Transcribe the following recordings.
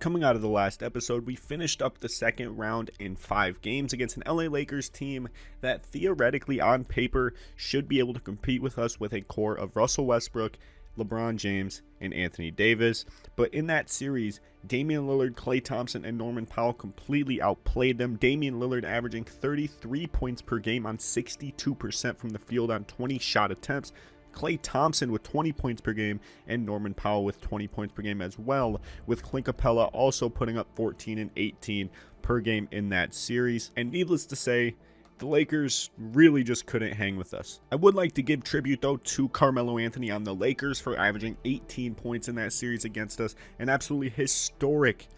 Coming out of the last episode, we finished up the second round in 5 games against an LA Lakers team that theoretically on paper should be able to compete with us with a core of Russell Westbrook, LeBron James, and Anthony Davis. But in that series, Damian Lillard, Klay Thompson, and Norman Powell completely outplayed them. Damian Lillard averaging 33 points per game on 62% from the field on 20 shot attempts. Klay Thompson with 20 points per game, and Norman Powell with 20 points per game as well, with Clint Capella also putting up 14 and 18 per game in that series. And needless to say, the Lakers really just couldn't hang with us. I would like to give tribute though to Carmelo Anthony on the Lakers for averaging 18 points in that series against us. An absolutely historic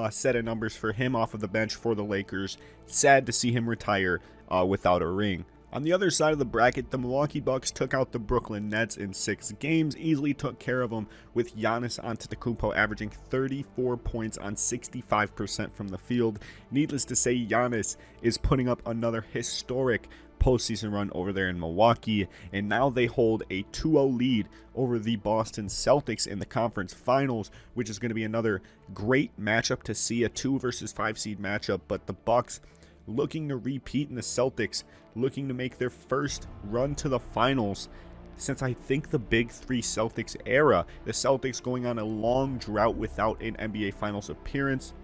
set of numbers for him off of the bench for the Lakers. Sad to see him retire without a ring. On the other side of the bracket, the Milwaukee Bucks took out the Brooklyn Nets in 6 games, easily took care of them, with Giannis Antetokounmpo averaging 34 points on 65% from the field. Needless to say, Giannis is putting up another historic postseason run over there in Milwaukee, and now they hold a 2-0 lead over the Boston Celtics in the conference finals, which is going to be another great matchup to see, a 2 versus 5 seed matchup. But the Bucks looking to repeat, and the Celtics looking to make their first run to the finals since I think the Big Three Celtics era. The Celtics going on a long drought without an NBA Finals appearance,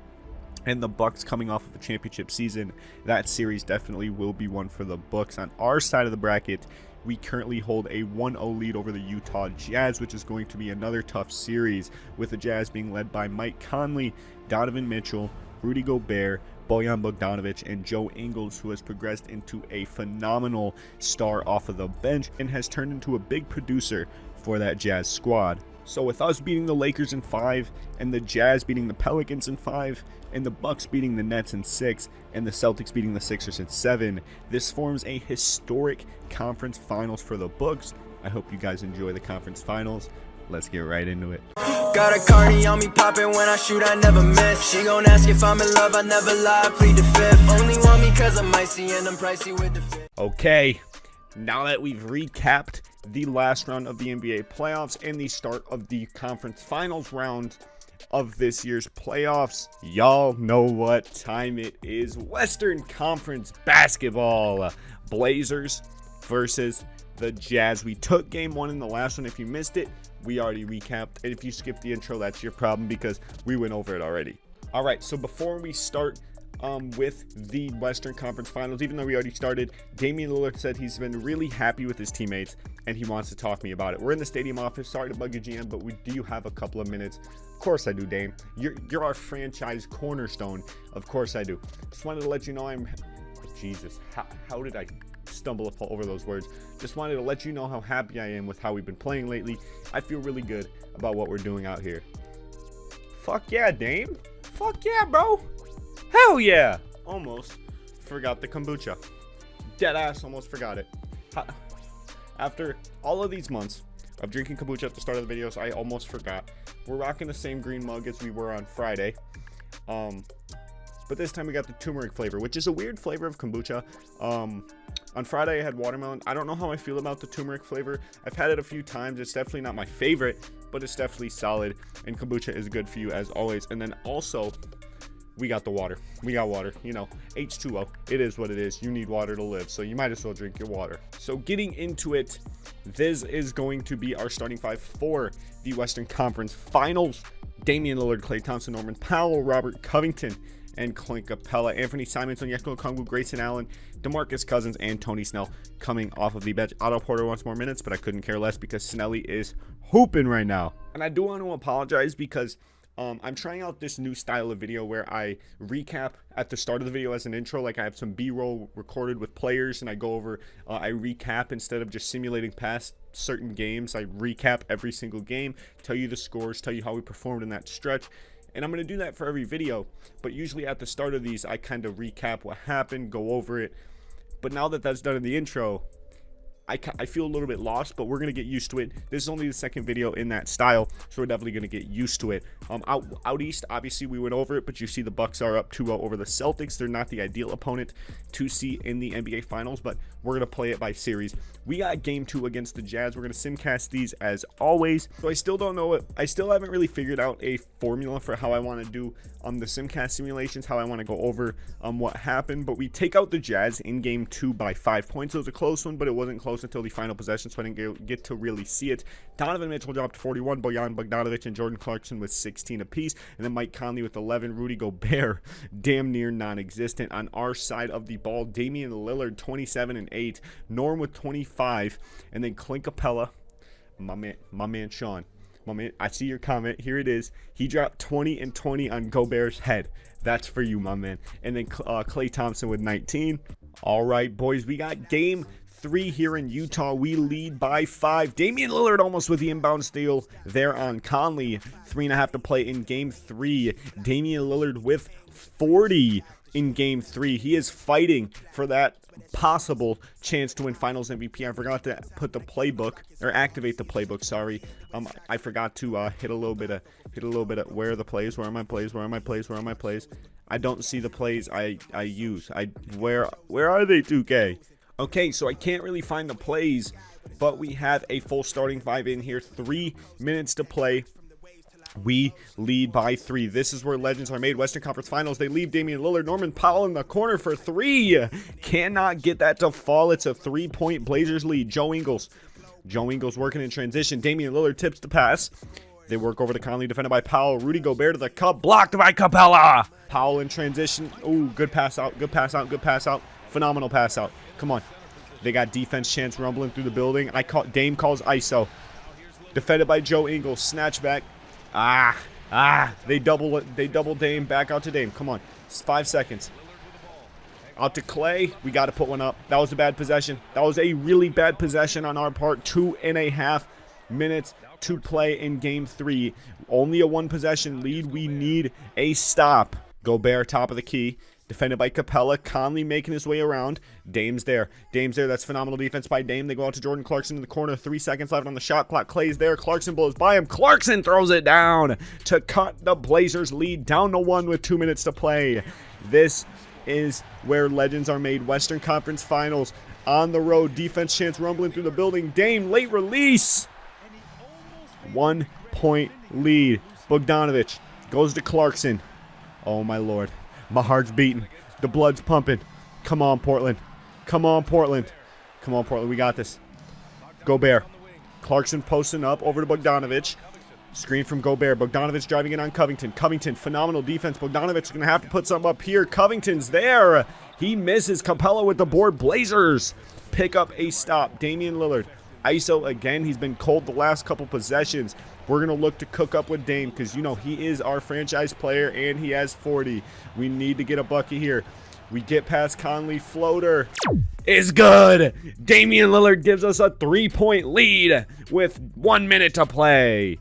and the Bucks coming off of a championship season. That series definitely will be one for the Bucks. On our side of the bracket, we currently hold a 1-0 lead over the Utah Jazz, which is going to be another tough series, with the Jazz being led by Mike Conley, Donovan Mitchell, Rudy Gobert, Bojan Bogdanovic, and Joe Ingles, who has progressed into a phenomenal star off of the bench and has turned into a big producer for that Jazz squad. So with us beating the Lakers in 5, and the Jazz beating the Pelicans in 5, and the Bucks beating the Nets in 6, and the Celtics beating the Sixers in 7, this forms a historic conference finals for the Bucks. I hope you guys enjoy the conference finals. Let's get right into it. Got a Cardi on me poppin', when I shoot I never miss. She gon' ask if I'm in love, I never lie, I plead the fifth. Only want me cause I'm icy and I'm pricey with the fit. Okay, now that we've recapped the last round of the NBA playoffs and the start of the conference finals round of this year's playoffs, y'all know what time it is. Western Conference basketball. Blazers versus the Jazz. We took game 1 in the last one. If you missed it, we already recapped, and if you skipped the intro, that's your problem because we went over it already. All right, so before we start with the Western Conference Finals, even though we already started, Damian Lillard said he's been really happy with his teammates and he wants to talk to me about it. We're in the stadium office. Sorry to bug you, GM, but do you have a couple of minutes? Of course I do, Dame. You're our franchise cornerstone. Of course I do. Just wanted to let you know Jesus, how did I stumble over those words? Just wanted to let you know how happy I am with how we've been playing lately. I feel really good about what we're doing out here. Fuck yeah, Dame. Fuck yeah, bro. Hell yeah. Almost forgot the kombucha. Deadass almost forgot it. After all of these months of drinking kombucha at the start of the videos, I almost forgot. We're rocking the same green mug as we were on Friday. But this time we got the turmeric flavor, which is a weird flavor of kombucha. On Friday I had watermelon. I don't know how I feel about the turmeric flavor. I've had it a few times. It's definitely not my favorite, but it's definitely solid, and kombucha is good for you as always. And then also, we got the water. We got water, you know, H2O. It is what it is. You need water to live, so you might as well drink your water. So getting into it, this is going to be our starting 5 for the Western Conference Finals. Damian Lillard, Klay Thompson, Norman Powell, Robert Covington, and Clint Capella, Anthony Simons, Onyeka Okongwu, Grayson Allen, DeMarcus Cousins, and Tony Snell coming off of the bench. Otto Porter wants more minutes, but I couldn't care less because Snelly is hooping right now. And I do want to apologize because I'm trying out this new style of video where I recap at the start of the video as an intro. Like I have some B-roll recorded with players and I go over, I recap instead of just simulating past certain games. I recap every single game, tell you the scores, tell you how we performed in that stretch. And I'm going to do that for every video, but usually at the start of these, I kind of recap what happened, go over it. But now that that's done in the intro, I feel a little bit lost, but we're gonna get used to it. This is only the second video in that style, so we're definitely gonna get used to it. Out east, obviously we went over it, but you see the Bucks are up 2-0 over the Celtics. They're not the ideal opponent to see in the NBA Finals, but we're gonna play it by series. We got game 2 against the Jazz. We're gonna simcast these as always. So I still don't know it. I still haven't really figured out a formula for how I want to do the simcast simulations, how I want to go over what happened. But we take out the Jazz in game 2 by 5 points. It was a close one, but it wasn't close until the final possession, so I didn't get to really see it. Donovan Mitchell dropped 41, Bojan Bogdanovic and Jordan Clarkson with 16 apiece, and then Mike Conley with 11. Rudy Gobert damn near non-existent. On our side of the ball, Damian Lillard 27 and 8, Norm with 25, and then Clint Capella, my man Sean. I see your comment. Here it is. He dropped 20 and 20 on Gobert's head. That's for you, my man. And then Klay Thompson with 19. All right, boys, we got game 3 here in Utah. We lead by 5. Damian Lillard almost with the inbound steal there on Conley. 3.5 to play in game 3. Damian Lillard with 40 in game 3. He is fighting for that possible chance to win Finals MVP. I forgot to put the playbook, or activate the playbook, sorry. I forgot to hit a little bit of where are the plays, where are my plays, I don't see the plays I use. Where are they, 2K? Okay, so I can't really find the plays, but we have a full starting 5 in here. 3 minutes to play. We lead by 3. This is where legends are made. Western Conference Finals. They leave Damian Lillard. Norman Powell in the corner for 3. Cannot get that to fall. It's a 3-point Blazers lead. Joe Ingles working in transition. Damian Lillard tips the pass. They work over to Conley, defended by Powell. Rudy Gobert to the cup. Blocked by Capella. Powell in transition. Ooh, good pass out. Phenomenal pass out. Come on. They got defense chance rumbling through the building. Dame calls ISO. Defended by Joe Ingles. Snatch back. They double Dame. Back out to Dame. Come on. It's 5 seconds. Out to Clay. We got to put one up. That was a bad possession. That was a really bad possession on our part. 2.5 minutes to play in game 3. Only a 1 possession lead. We need a stop. Gobert, top of the key. Defended by Capella. Conley making his way around. Dame's there. That's phenomenal defense by Dame. They go out to Jordan Clarkson in the corner. 3 seconds left on the shot clock. Clay's there. Clarkson blows by him. Clarkson throws it down to cut the Blazers lead down to 1 with 2 minutes to play. This is where legends are made. Western Conference Finals on the road. Defense chance rumbling through the building. Dame late release. 1 point lead. Bogdanovic goes to Clarkson. Oh my lord. My heart's beating. The blood's pumping. Come on, Portland. We got this. Gobert. Clarkson posting up over to Bogdanovic. Screen from Gobert. Bogdanovic driving in on Covington. Covington, phenomenal defense. Bogdanovic's going to have to put something up here. Covington's there. He misses. Capella with the board. Blazers pick up a stop. Damian Lillard. ISO again. He's been cold the last couple possessions. We're going to look to cook up with Dame because, you know, he is our franchise player and he has 40. We need to get a bucket here. We get past Conley. Floater is good. Damian Lillard gives us a 3-point lead with 1 minute to play.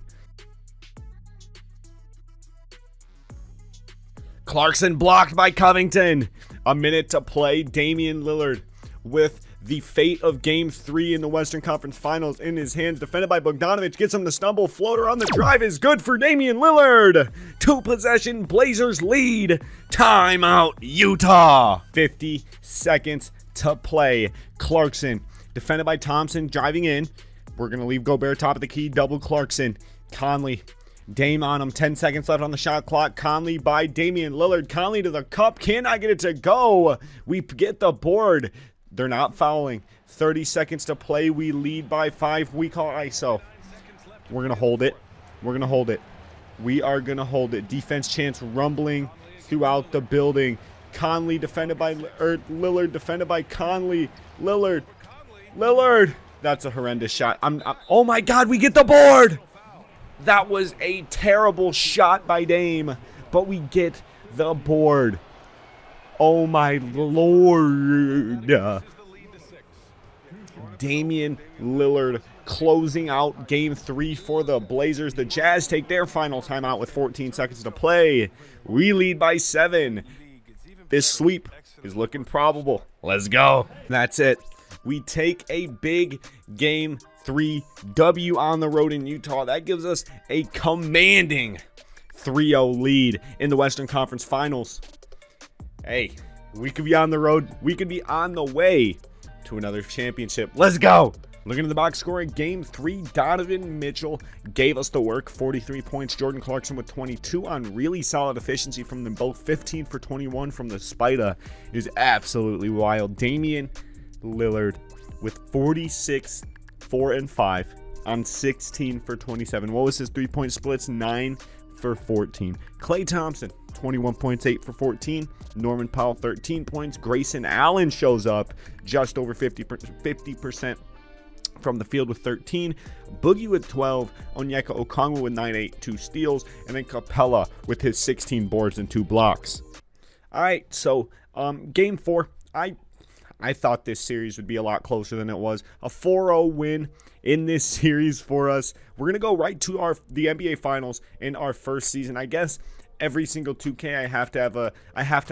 Clarkson blocked by Covington. A minute to play. Damian Lillard with the fate of game 3 in the Western Conference Finals in his hands. Defended by Bogdanovic. Gets him to stumble. Floater on the drive is good for Damian Lillard. 2 possession. Blazers lead. Timeout, Utah. 50 seconds to play. Clarkson. Defended by Thompson. Driving in. We're going to leave Gobert top of the key. Double Clarkson. Conley. Dame on him. 10 seconds left on the shot clock. Conley by Damian Lillard. Conley to the cup. Cannot get it to go. We get the board. They're not fouling. 30 seconds to play. We lead by 5. We call ISO. We're going to hold it. We are going to hold it. Defense chance rumbling throughout the building. Conley defended by Lillard. Defended by Conley. Lillard. That's a horrendous shot. Oh my God, we get the board. That was a terrible shot by Dame, but we get the board. Oh my lord. Damian Lillard closing out game 3 for the Blazers. The Jazz take their final timeout with 14 seconds to play. We lead by 7. This sweep is looking probable. Let's go. That's it. we take a big Game 3 W on the road in Utah. That gives us a commanding 3-0 lead in the Western Conference Finals. Hey, we could be on the road. We could be on the way to another championship. Let's go. Looking at the box score in Game 3, Donovan Mitchell gave us the work. 43 points. Jordan Clarkson with 22 on really solid efficiency from them both. 15 for 21 from the Spida is absolutely wild. Damian Lillard with 46, 4 and 5 on 16 for 27. What was his 3-point splits? 9 for 14. Klay Thompson, 21 points, 8 for 14. Norman Powell, 13 points. Grayson Allen shows up just over 50% from the field with 13. Boogie with 12. Onyeka Okongwu with 9-8, 2 steals. And then Capella with his 16 boards and 2 blocks. All right, so Game 4, I thought this series would be a lot closer than it was. A 4-0 win in this series for us. We're going to go right to the NBA Finals in our first season. I guess every single 2K I have to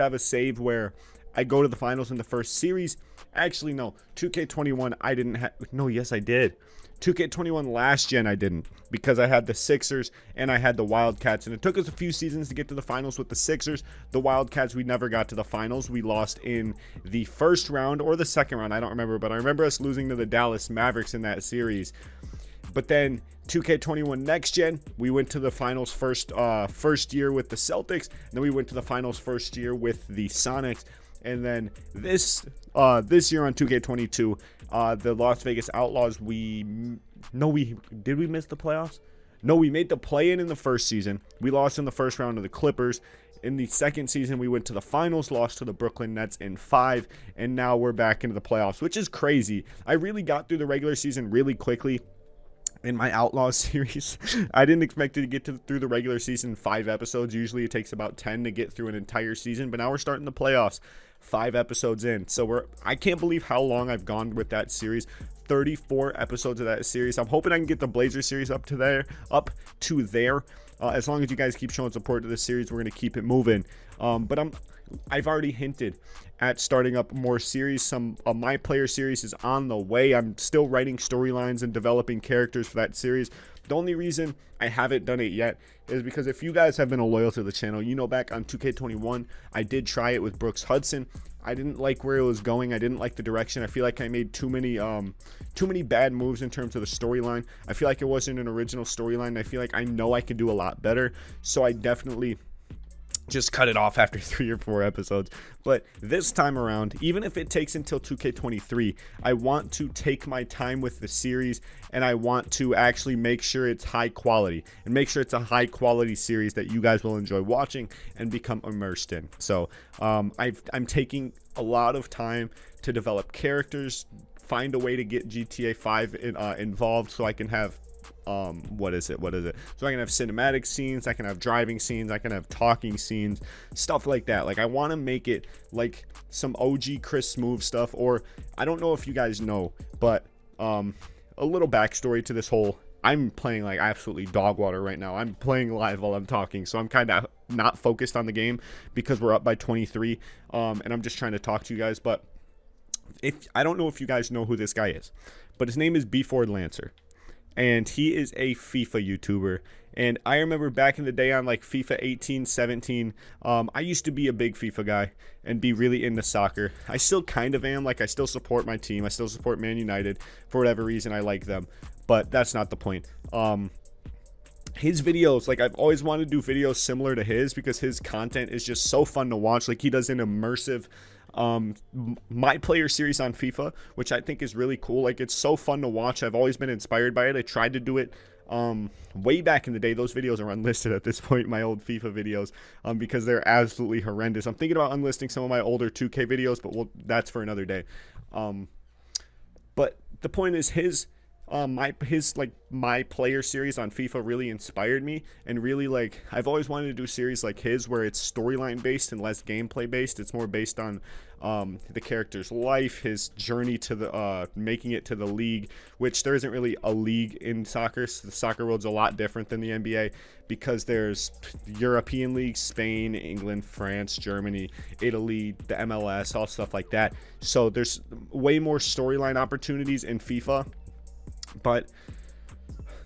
have a save where I go to the finals in the first series. Actually, no. 2K21 I didn't have. No, yes I did. 2K21 last gen I didn't, because I had the Sixers and I had the Wildcats, and it took us a few seasons to get to the finals with the Sixers. The Wildcats, we never got to the finals. We lost in the first round or the second round, I don't remember, but I remember us losing to the Dallas Mavericks in that series. But then 2K21 next gen, we went to the finals first year with the Celtics, and then we went to the finals first year with the Sonics. And then this year on 2K22, the Las Vegas Outlaws, did we miss the playoffs? No, we made the play-in in the first season. We lost in the first round to the Clippers. In the second season, we went to the finals, lost to the Brooklyn Nets in 5, and now we're back into the playoffs, which is crazy. I really got through the regular season really quickly in my Outlaws series. I didn't expect to get through the regular season in 5 episodes. Usually it takes about 10 to get through an entire season, but now we're starting the playoffs 5 episodes in. So I can't believe how long I've gone with that series. 34 episodes of that series. I'm hoping I can get the Blazers series up to there. As long as you guys keep showing support to this series, we're going to keep it moving. But I've already hinted at starting up more series. Some My Player series is on the way. I'm still writing storylines and developing characters for that series. The only reason I haven't done it yet is because if you guys have been loyal to the channel, you know back on 2K21, I did try it with Brooks Hudson. I didn't like where it was going. I didn't like the direction. I feel like I made too many bad moves in terms of the storyline. I feel like it wasn't an original storyline. I feel like I know I could do a lot better. So I definitely just cut it off after 3 or 4 episodes. But this time around, even if it takes until 2K23, I want to take my time with the series, and I want to actually make sure it's high quality, and make sure it's a high quality series that you guys will enjoy watching and become immersed in. So I'm taking a lot of time to develop characters, find a way to get GTA 5 involved, so I can have what is it? So I can have cinematic scenes, I can have driving scenes, I can have talking scenes, stuff like that. Like, I want to make it like some OG Chris Smoove stuff, or I don't know if you guys know, but a little backstory to this whole, I'm playing like absolutely dog water right now. I'm playing live while I'm talking, so I'm kind of not focused on the game because we're up by 23, and I'm just trying to talk to you guys. But I don't know if you guys know who this guy is, but his name is B4 Lancer. And he is a FIFA YouTuber. And I remember back in the day on like FIFA 18, 17, I used to be a big FIFA guy and be really into soccer. I still kind of am. Like, I still support my team. I still support Man United. For whatever reason, I like them. But that's not the point. His videos, like, I've always wanted to do videos similar to his because his content is just so fun to watch. Like, he does an immersive My Player series on FIFA, which I think is really cool. Like, it's so fun to watch. I've always been inspired by it. I tried to do it way back in the day. Those videos are unlisted at this point, my old FIFA videos, because they're absolutely horrendous. I'm thinking about unlisting some of my older 2K videos, but that's for another day. But the point is, his my player series on FIFA really inspired me, and really, like, I've always wanted to do series like his where it's storyline based and less gameplay based. It's more based on the character's life, his journey to the making it to the league, which there isn't really a league in soccer. So the soccer world's a lot different than the NBA because there's European leagues, Spain, England, France, Germany, Italy, the MLS, all stuff like that. So there's way more storyline opportunities in FIFA. But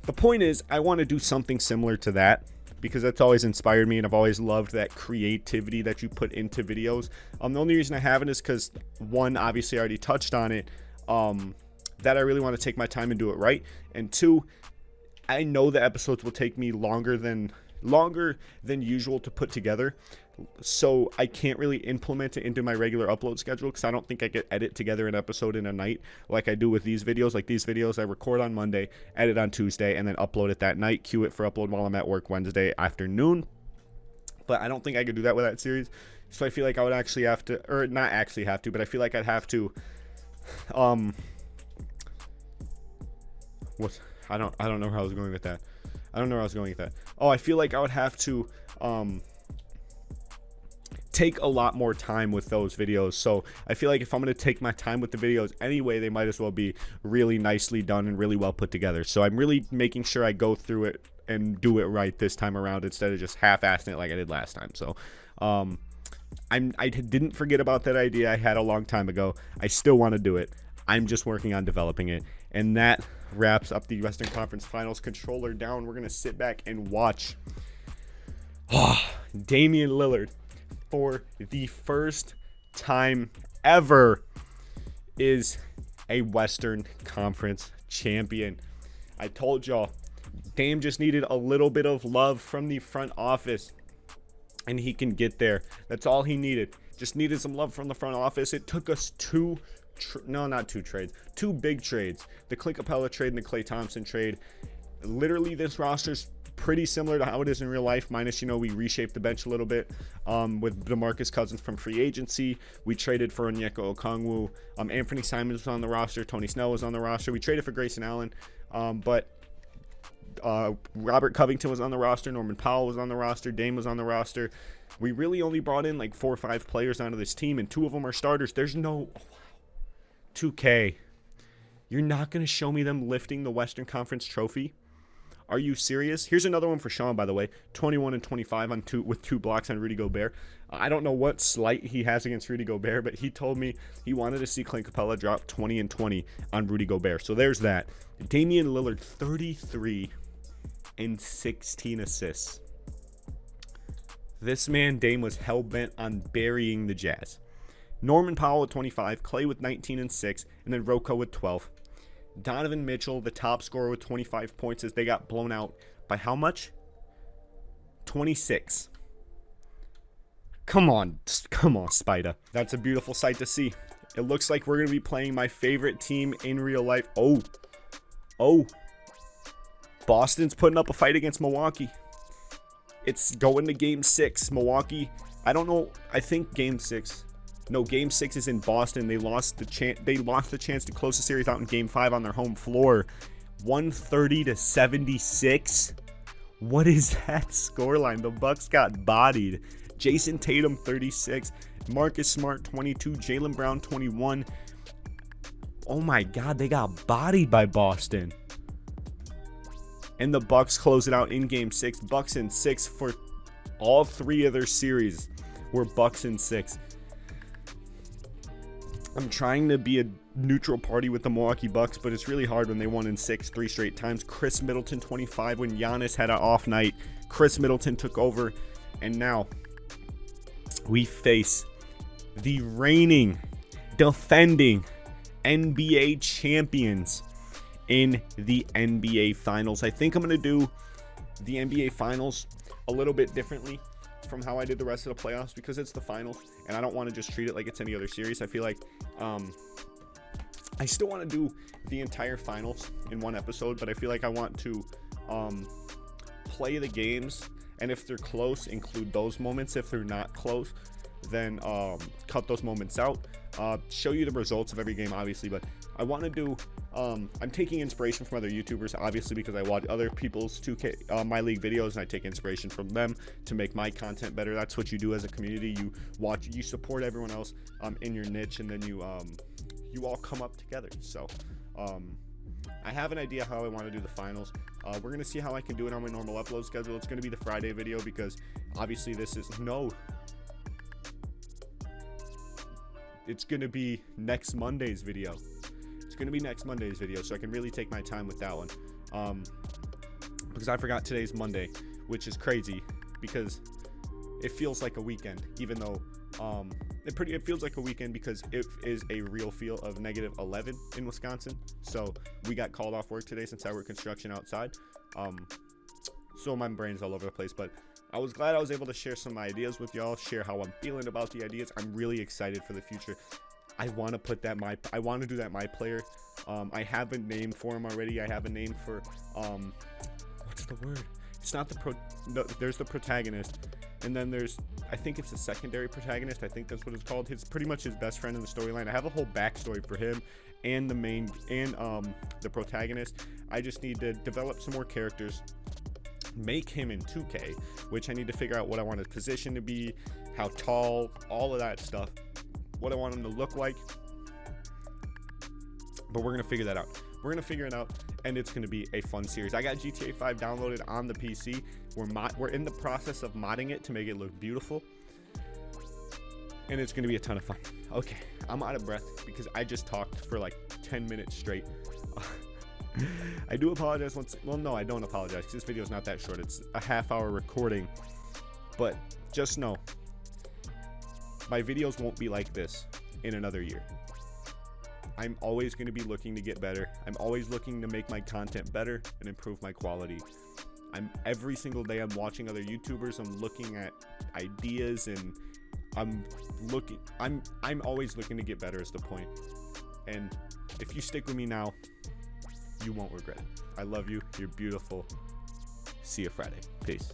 the point is, I want to do something similar to that because that's always inspired me, and I've always loved that creativity that you put into videos. The only reason I haven't is because, one, obviously I already touched on it, that I really want to take my time and do it right. And two, I know the episodes will take me longer than usual to put together. So I can't really implement it into my regular upload schedule because I don't think I could edit together an episode in a night like I do with these videos. Like these videos, I record on Monday, edit on Tuesday, and then upload it that night, cue it for upload while I'm at work Wednesday afternoon. But I don't think I could do that with that series. So I feel like I would actually have to, or not actually have to, but I feel like I'd have to, I don't know where I was going with that. Oh, I feel like I would have to, take a lot more time with those videos. So I feel like if I'm going to take my time with the videos anyway, they might as well be really nicely done and really well put together. So I'm really making sure I go through it and do it right this time around instead of just half-assing it like I did last time. So I didn't forget about that idea I had a long time ago. I still want to do it. I'm just working on developing it. And that wraps up the Western Conference Finals. Controller down. We're going to sit back and watch Damian Lillard, for the first time ever, is a Western Conference champion. I told y'all, Dame just needed a little bit of love from the front office, and he can get there. That's all he needed. Just needed some love from the front office. It took us two big trades. The Clint Capella trade and the Klay Thompson trade. Literally, this roster's pretty similar to how it is in real life, minus, we reshaped the bench a little bit with DeMarcus Cousins from free agency. We traded for Onyeka Okongwu. Anthony Simons was on the roster. Tony Snell was on the roster. We traded for Grayson Allen, but Robert Covington was on the roster. Norman Powell was on the roster. Dame was on the roster. We really only brought in like 4 or 5 players onto this team, and 2 of them are starters. There's no 2K. You're not going to show me them lifting the Western Conference trophy? Are you serious? Here's another one for Sean, by the way. 21 and 25 with 2 blocks on Rudy Gobert. I don't know what slight he has against Rudy Gobert, but he told me he wanted to see Clint Capella drop 20 and 20 on Rudy Gobert. So there's that. Damian Lillard, 33 and 16 assists. This man, Dame, was hell-bent on burying the Jazz. Norman Powell with 25, Klay with 19 and 6, and then Rocco with 12. Donovan Mitchell, the top scorer, with 25 points as they got blown out by how much? 26. Come on, Spida. That's a beautiful sight to see. It looks like we're going to be playing my favorite team in real life. Oh. Boston's putting up a fight against Milwaukee. It's going to Game 6. Milwaukee, I don't know. I think Game 6. No, Game 6 is in Boston. They lost the chance to close the series out in Game 5 on their home floor. 130-76. What is that scoreline? The Bucks got bodied. Jason Tatum, 36. Marcus Smart, 22. Jaylen Brown, 21. Oh my God, they got bodied by Boston. And the Bucks close it out in Game 6. Bucks in 6 for all 3 of their series were Bucks in 6. I'm trying to be a neutral party with the Milwaukee Bucks, but it's really hard when they won in 6 3 straight times. Chris Middleton, 25. When Giannis had an off night, Chris Middleton took over. And now we face the reigning, defending NBA champions in the NBA Finals. I think I'm going to do the NBA Finals a little bit differently from how I did the rest of the playoffs because it's the finals and I don't want to just treat it like it's any other series. I feel like I still want to do the entire finals in one episode, but I feel like I want to play the games, and if they're close, include those moments. If they're not close, then cut those moments out. show you the results of every game, obviously, but I want to do, I'm taking inspiration from other YouTubers, obviously, because I watch other people's 2K MyLeague videos, and I take inspiration from them to make my content better. That's what you do as a community. You support everyone else in your niche, and then you all come up together. So I have an idea how I want to do the finals. We're going to see how I can do it on my normal upload schedule. It's going to be the Friday video because obviously it's going to be next Monday's video. It's going to be next Monday's video, so I can really take my time with that one. Because I forgot today's Monday, which is crazy because it feels like a weekend, even though it feels like a weekend because it is a real feel of -11 in Wisconsin. So we got called off work today since I work construction outside. So my brain's all over the place, but I was glad I was able to share some ideas with y'all, share how I'm feeling about the ideas. I'm really excited for the future. I want to do that my player. I have a name for him already. I have a name for what's the word? It's not there's the protagonist, and then I think it's the secondary protagonist. I think that's what it's called. It's pretty much his best friend in the storyline. I have a whole backstory for him and the protagonist. I just need to develop some more characters, make him in 2K, which I need to figure out what I want his position to be, how tall, all of that stuff, what I want him to look like. But we're gonna figure that out. We're gonna figure it out, and it's gonna be a fun series. I got GTA 5 downloaded on the PC. We're in the process of modding it to make it look beautiful, and it's gonna be a ton of fun. Okay, I'm out of breath because I just talked for like 10 minutes straight. I do apologize well, no, I don't apologize because this video is not that short. It's a half-hour recording, but just know my videos won't be like this in another year. I'm always going to be looking to get better. I'm always looking to make my content better and improve my quality. Every single day I'm watching other YouTubers. I'm looking at ideas, and I'm always looking to get better is the point. And if you stick with me now, you won't regret it. I love you. You're beautiful. See you Friday. Peace.